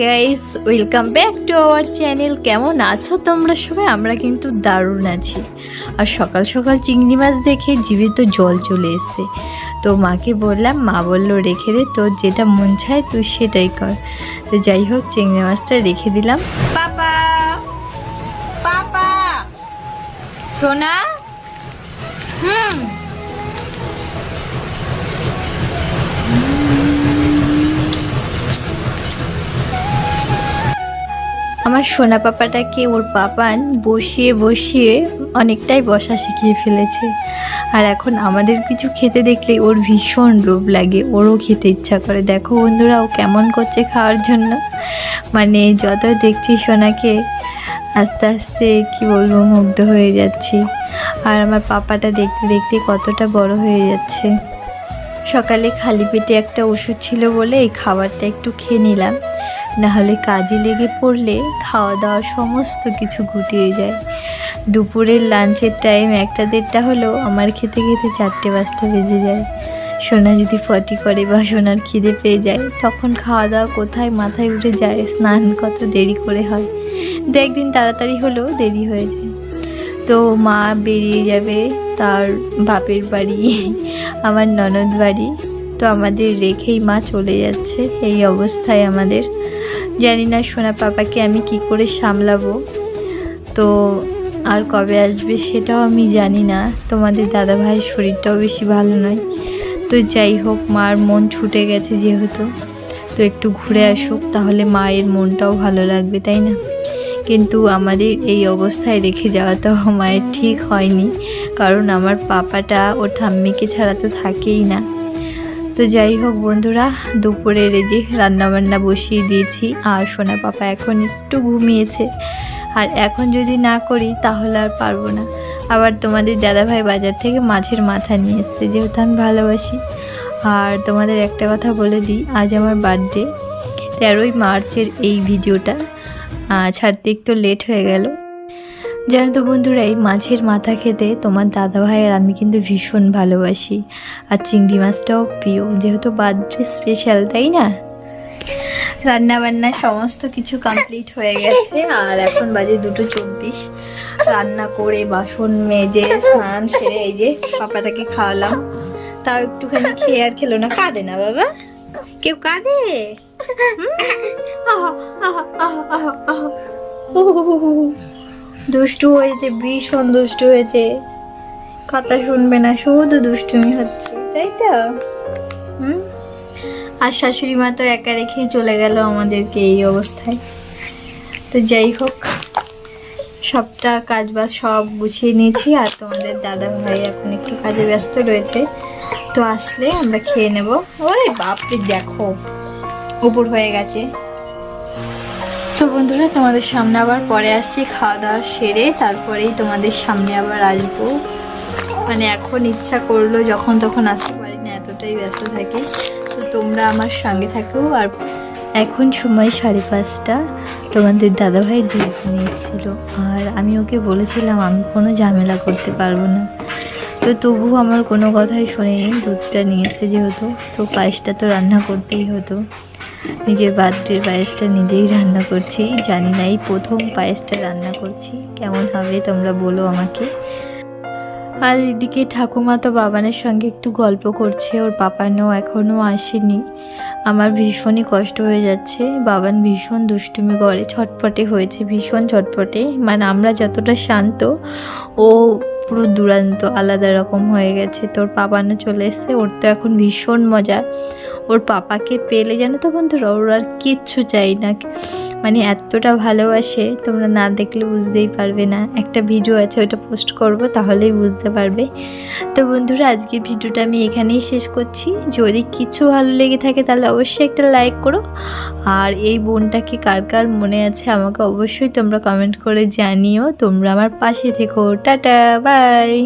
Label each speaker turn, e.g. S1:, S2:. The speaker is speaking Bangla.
S1: Guys, welcome back to our channel. কেমন আছো তোমরা সবাই? আমরা কিন্তু দারুণ আছি। আর সকাল সকাল চিংড়ি মাছ দেখে জিভে তো জল চলে এসছে। তো মাকে বললাম, মা বললো রেখে দে, তোর যেটা মন চায় তুই সেটাই কর। তো যাই হোক, চিংড়ি মাছটা রেখে দিলাম। পাপা পাপা সোনা, আমার সোনা পাপাটাকে ওর পাপান বসিয়ে বসিয়ে অনেকটাই বসা শিখিয়ে ফেলেছে। আর এখন আমাদের কিছু খেতে দেখলে ওর ভীষণ লোভ লাগে, ওরও খেতে ইচ্ছা করে। দেখো বন্ধুরা, ও কেমন করছে খাওয়ার জন্য। মানে যত দেখছি সোনাকে, আস্তে আস্তে কি বলবো, মুগ্ধ হয়ে যাচ্ছি। আর আমার পাপাটা দেখতে দেখতে কতটা বড় হয়ে যাচ্ছে। সকালে খালি পেটে একটা ওষুধ ছিল বলে এই খাবারটা একটু খেয়ে নিলাম, নাহলে কাজে লেগে পড়লে খাওয়া দাওয়া সমস্ত কিছু গুটিয়ে যায়। দুপুরের লাঞ্চের টাইম 1টা-1:30 হলো, আমার খেতে খেতে 4টে-5টা বেজে যায়। সোনা যদি পটি করে বা সোনার খিদে পেয়ে যায়, তখন খাওয়া দাওয়া কোথায় মাথায় উঠে যায়, স্নান কত দেরি করে হয়। দু একদিন তাড়াতাড়ি হলেও দেরি হয়ে যায়। তো মা বেরিয়ে যাবে তার বাপের বাড়ি, আমার ননদ বাড়ি। তো আমাদের রেখেই মা চলে যাচ্ছে। এই অবস্থায় আমাদের, জানি না সোনা পাপাকে আমি কি করে সামলাবো। তো আর কবে আসবে সেটাও আমি জানি না। তোমাদের দাদা ভাইয়ের শরীরটাও বেশি ভালো নয়। তো যাই হোক, মার মন ছুটে গেছে যেহেতু, তো একটু ঘুরে আসুক, তাহলে মায়ের মনটাও ভালো লাগবে, তাই না? কিন্তু আমাদের এই অবস্থায় রেখে যাওয়া তো মায়ের ঠিক হয়নি, কারণ আমার পাপাটা ও ঠাম্মিকে ছাড়া তো থাকেই না। তো যাই হোক বন্ধুরা, দুপুরের এই যে রান্নাবান্না বসিয়ে দিয়েছি। আর সোনা পাপা এখন একটু ঘুমিয়েছে। আর এখন যদি না করি তাহলে আর পারবো না। আবার তোমাদের দাদাভাই বাজার থেকে মাছের মাথা নিয়ে এসছে, যেহেতু আমি ভালোবাসি। আর তোমাদের একটা কথা বলে দিই, আজ আমার বার্থডে। 13ই মার্চের এই ভিডিওটা ছাড়তে একটু লেট হয়ে গেল। জানো তো বন্ধুরা, এই মাছের মাথা খেতে তোমার দাদাভাই আর আমি কিন্তু ভীষণ ভালোবাসি। আর চিংড়ি মাছটাও প্রিয়, যেহেতু বার্থডে স্পেশাল, তাই না? রান্নাবান্না সমস্ত কিছু কমপ্লিট হয়ে গেছে। আর এখন বাজে 2:24। রান্না করে বাসন মেজে স্নান সেরে এই যে পাপাটাকে খাওয়ালাম। তাও একটুখানি খেয়ে আর খেলো না। কাঁদে না বাবা? কেউ কাঁদে? দুষ্টু হয়েছে, ভীষণ দুষ্টু হয়েছে। কথা শুনবে না, শুধু দুষ্টুমি হচ্ছে, তাই তো? আর শাশুড়ি মা তো একা রেখেই চলে গেল আমাদেরকে এই অবস্থায়। তো যাই হোক, সবটা কাজ বাজ সব গুছিয়ে নিয়েছি। আর তোমাদের দাদা ভাই এখন একটু কাজে ব্যস্ত রয়েছে, তো আসলে আমরা খেয়ে নেব। ওরে বাপরে, দেখো উপর হয়ে গেছে। তো বন্ধুরা, তোমাদের সামনে আবার পরে আসছি খাওয়া দাওয়া সেরে, তারপরেই তোমাদের সামনে আবার আসবো। মানে এখন ইচ্ছা করলো যখন তখন আসতে পারি না, এতটাই ব্যস্ত থাকি। তো তোমরা আমার সঙ্গে থাকো। আর এখন সময় 5:30। তোমাদের দাদাভাই দুধ নিয়ে এসেছিলো, আর আমি ওকে বলেছিলাম আমি কোনো ঝামেলা করতে পারবো না। তো তবুও আমার কোনো কথাই শোনেনি, দুধটা নিয়ে এসে যেহেতু, তো পায়েসটা তো রান্না করতেই হতো। নিজের বার্থডের পায়েসটা নিজেই রান্না করছি। জানি না এই প্রথম পায়েসটা রান্না করছি, কেমন হবে তোমরা বলো আমাকে। আর এদিকে ঠাকুমা তো বাবানের সঙ্গে একটু গল্প করছে, ওর পাপানও এখনও আসেনি। আমার ভীষণই কষ্ট হয়ে যাচ্ছে। বাবান ভীষণ দুষ্টুমি করে, ছটপটে হয়েছে, ভীষণ ছটপটে। মানে আমরা যতটা শান্ত, ও পুরো দুরান্ত আলাদা রকম হয়ে গেছে। তোর পাপানও চলে এসছে, ওর তো এখন ভীষণ মজা। ওর পাপাকে পেলে, জানো তো বন্ধুরা, ওর আর কিচ্ছু চাই না। মানে এতটা ভালোবাসে, তোমরা না দেখলে বুঝতেই পারবে না। একটা ভিডিও আছে, ওইটা পোস্ট করব, তাহলেই বুঝতে পারবে। তো বন্ধুরা, আজকের ভিডিওটা আমি এখানেই শেষ করছি। যদি কিছু ভালো লেগে থাকে তাহলে অবশ্যই একটা লাইক করো। আর এই বোনটাকে কার কার মনে আছে আমাকে অবশ্যই তোমরা কমেন্ট করে জানিও। তোমরা আমার পাশে থেকো। Tata, by.